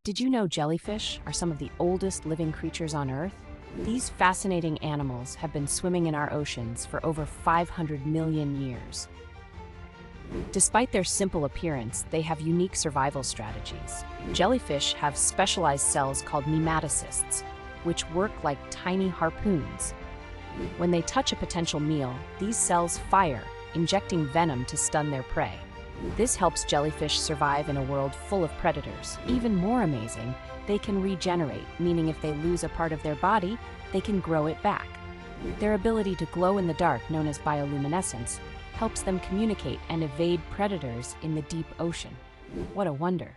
Did you know jellyfish are some of the oldest living creatures on Earth? These fascinating animals have been swimming in our oceans for over 500 million years. Despite their simple appearance, they have unique survival strategies. Jellyfish have specialized cells called nematocysts, which work like tiny harpoons. When they touch a potential meal, these cells fire, injecting venom to stun their prey. This helps jellyfish survive in a world full of predators. Even more amazing, they can regenerate, meaning if they lose a part of their body, they can grow it back. Their ability to glow in the dark, known as bioluminescence, helps them communicate and evade predators in the deep ocean. What a wonder!